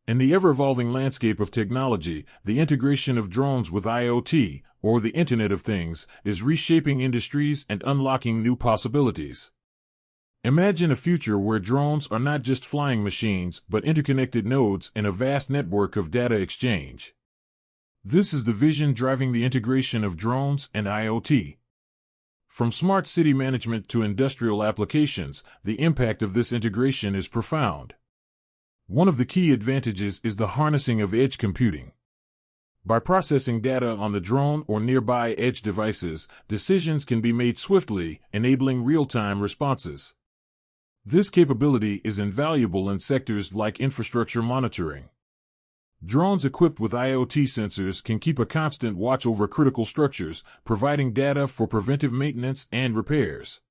In the ever-evolving landscape of technology, the integration of drones with IoT, or the Internet of Things, is reshaping industries and unlocking new possibilities. Imagine a future where drones are not just flying machines but interconnected nodes in a vast network of data exchange. This is the vision driving the integration of drones and IoT. From smart city management to industrial applications, the impact of this integration is profound. One of the key advantages is the harnessing of edge computing. By processing data on the drone or nearby edge devices, decisions can be made swiftly, enabling real-time responses. This capability is invaluable in sectors like infrastructure monitoring. Drones equipped with IoT sensors can keep a constant watch over critical structures, providing data for preventive maintenance and repairs.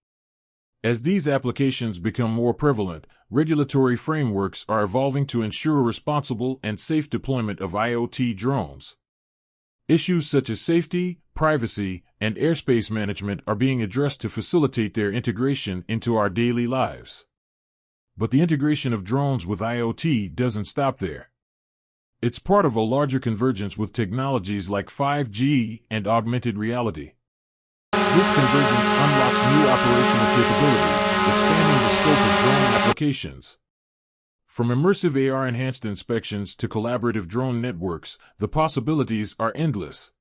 As these applications become more prevalent, regulatory frameworks are evolving to ensure responsible and safe deployment of IoT drones. Issues such as safety, privacy, and airspace management are being addressed to facilitate their integration into our daily lives. But the integration of drones with IoT doesn't stop there. It's part of a larger convergence with technologies like 5G and augmented reality. This convergence unlocks new operational capabilities, expanding the scope of drone applications. From immersive AR-enhanced inspections to collaborative drone networks, the possibilities are endless.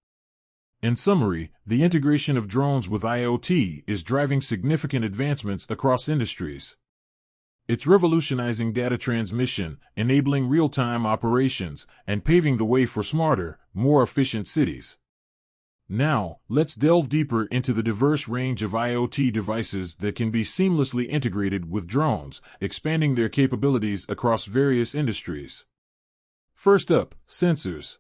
In summary, the integration of drones with IoT is driving significant advancements across industries. It's revolutionizing data transmission, enabling real-time operations, and paving the way for smarter, more efficient cities. Now, let's delve deeper into the diverse range of IoT devices that can be seamlessly integrated with drones, expanding their capabilities across various industries. First up, sensors.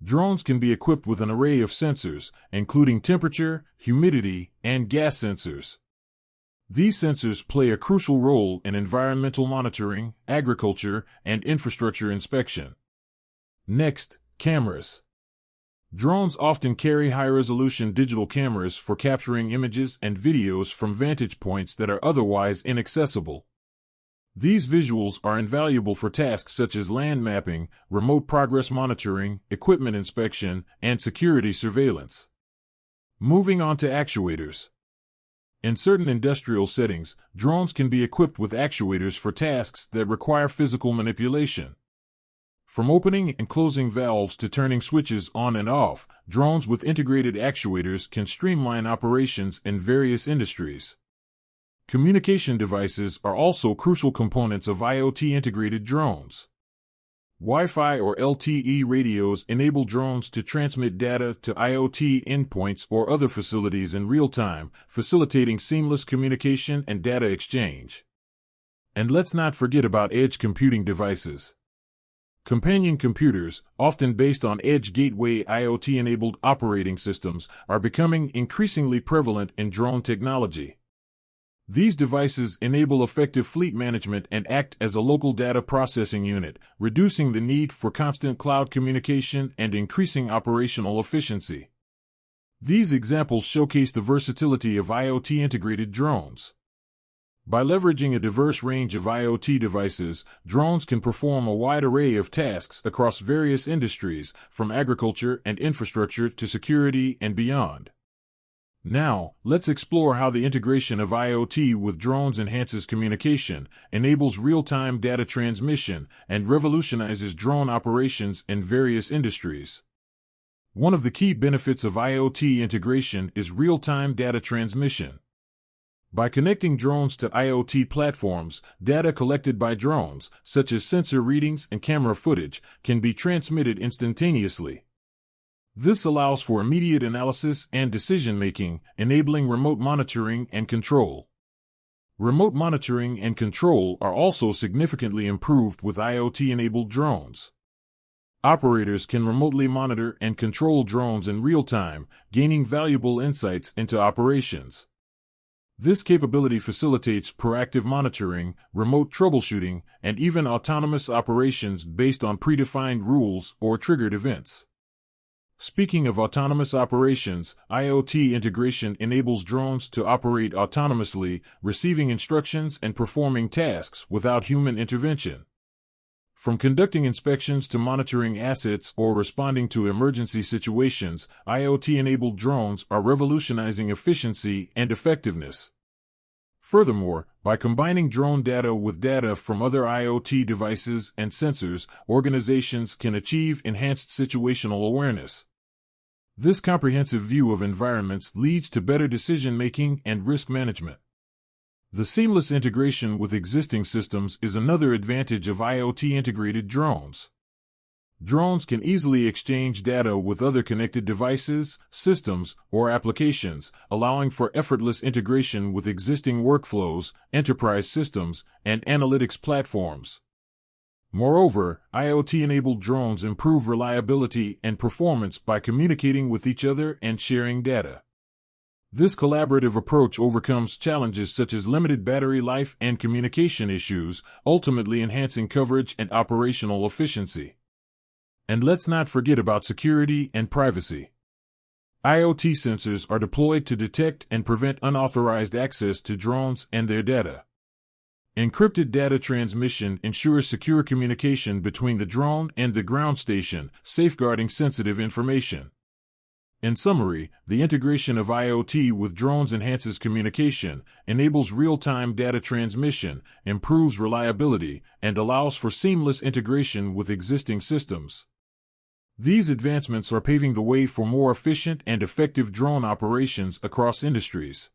Drones can be equipped with an array of sensors, including temperature, humidity, and gas sensors. These sensors play a crucial role in environmental monitoring, agriculture, and infrastructure inspection. Next, cameras. Drones often carry high-resolution digital cameras for capturing images and videos from vantage points that are otherwise inaccessible. These visuals are invaluable for tasks such as land mapping, remote progress monitoring, equipment inspection, and security surveillance. Moving on to actuators. In certain industrial settings, drones can be equipped with actuators for tasks that require physical manipulation. From opening and closing valves to turning switches on and off, drones with integrated actuators can streamline operations in various industries. Communication devices are also crucial components of IoT-integrated drones. Wi-Fi or LTE radios enable drones to transmit data to IoT endpoints or other facilities in real time, facilitating seamless communication and data exchange. And let's not forget about edge computing devices. Companion computers, often based on edge gateway IoT-enabled operating systems, are becoming increasingly prevalent in drone technology. These devices enable effective fleet management and act as a local data processing unit, reducing the need for constant cloud communication and increasing operational efficiency. These examples showcase the versatility of IoT-integrated drones. By leveraging a diverse range of IoT devices, drones can perform a wide array of tasks across various industries, from agriculture and infrastructure to security and beyond. Now, let's explore how the integration of IoT with drones enhances communication, enables real-time data transmission, and revolutionizes drone operations in various industries. One of the key benefits of IoT integration is real-time data transmission. By connecting drones to IoT platforms, data collected by drones, such as sensor readings and camera footage, can be transmitted instantaneously. This allows for immediate analysis and decision-making, enabling remote monitoring and control. Remote monitoring and control are also significantly improved with IoT-enabled drones. Operators can remotely monitor and control drones in real time, gaining valuable insights into operations. This capability facilitates proactive monitoring, remote troubleshooting, and even autonomous operations based on predefined rules or triggered events. Speaking of autonomous operations, IoT integration enables drones to operate autonomously, receiving instructions and performing tasks without human intervention. From conducting inspections to monitoring assets or responding to emergency situations, IoT-enabled drones are revolutionizing efficiency and effectiveness. Furthermore, by combining drone data with data from other IoT devices and sensors, organizations can achieve enhanced situational awareness. This comprehensive view of environments leads to better decision-making and risk management. The seamless integration with existing systems is another advantage of IoT-integrated drones. Drones can easily exchange data with other connected devices, systems, or applications, allowing for effortless integration with existing workflows, enterprise systems, and analytics platforms. Moreover, IoT-enabled drones improve reliability and performance by communicating with each other and sharing data. This collaborative approach overcomes challenges such as limited battery life and communication issues, ultimately enhancing coverage and operational efficiency. And let's not forget about security and privacy. IoT sensors are deployed to detect and prevent unauthorized access to drones and their data. Encrypted data transmission ensures secure communication between the drone and the ground station, safeguarding sensitive information. In summary, the integration of IoT with drones enhances communication, enables real-time data transmission, improves reliability, and allows for seamless integration with existing systems. These advancements are paving the way for more efficient and effective drone operations across industries.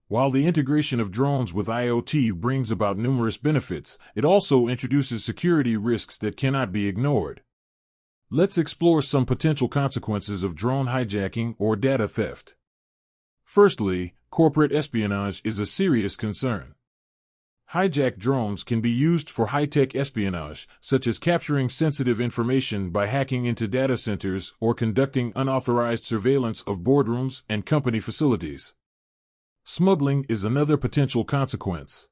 While the integration of drones with IoT brings about numerous benefits, it also introduces security risks that cannot be ignored. Let's explore some potential consequences of drone hijacking or data theft. Firstly, corporate espionage is a serious concern. Hijacked drones can be used for high-tech espionage, such as capturing sensitive information by hacking into data centers or conducting unauthorized surveillance of boardrooms and company facilities. Smuggling is another potential consequence.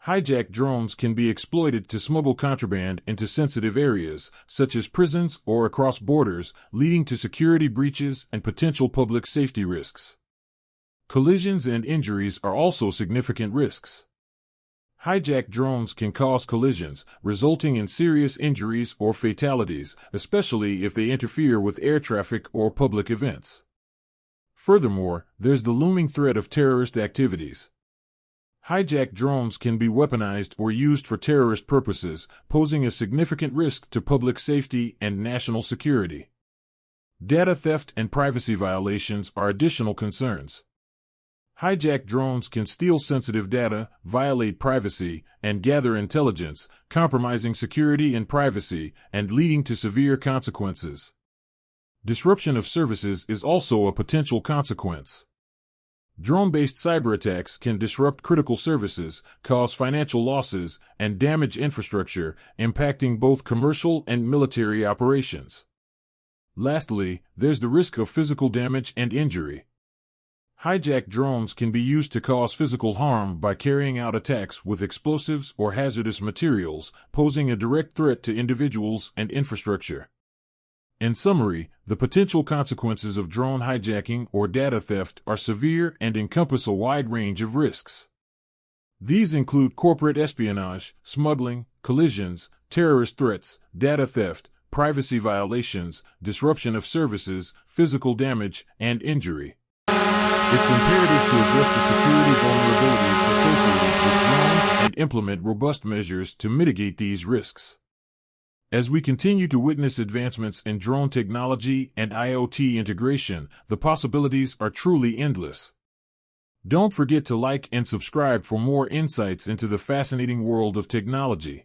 Hijacked drones can be exploited to smuggle contraband into sensitive areas, such as prisons or across borders, leading to security breaches and potential public safety risks. Collisions and injuries are also significant risks. Hijacked drones can cause collisions, resulting in serious injuries or fatalities, especially if they interfere with air traffic or public events. Furthermore, there's the looming threat of terrorist activities. Hijacked drones can be weaponized or used for terrorist purposes, posing a significant risk to public safety and national security. Data theft and privacy violations are additional concerns. Hijacked drones can steal sensitive data, violate privacy, and gather intelligence, compromising security and privacy, and leading to severe consequences. Disruption of services is also a potential consequence. Drone-based cyberattacks can disrupt critical services, cause financial losses, and damage infrastructure, impacting both commercial and military operations. Lastly, there's the risk of physical damage and injury. Hijacked drones can be used to cause physical harm by carrying out attacks with explosives or hazardous materials, posing a direct threat to individuals and infrastructure. In summary, the potential consequences of drone hijacking or data theft are severe and encompass a wide range of risks. These include corporate espionage, smuggling, collisions, terrorist threats, data theft, privacy violations, disruption of services, physical damage, and injury. It's imperative to address the security vulnerabilities associated with drones and implement robust measures to mitigate these risks. As we continue to witness advancements in drone technology and IoT integration, the possibilities are truly endless. Don't forget to like and subscribe for more insights into the fascinating world of technology.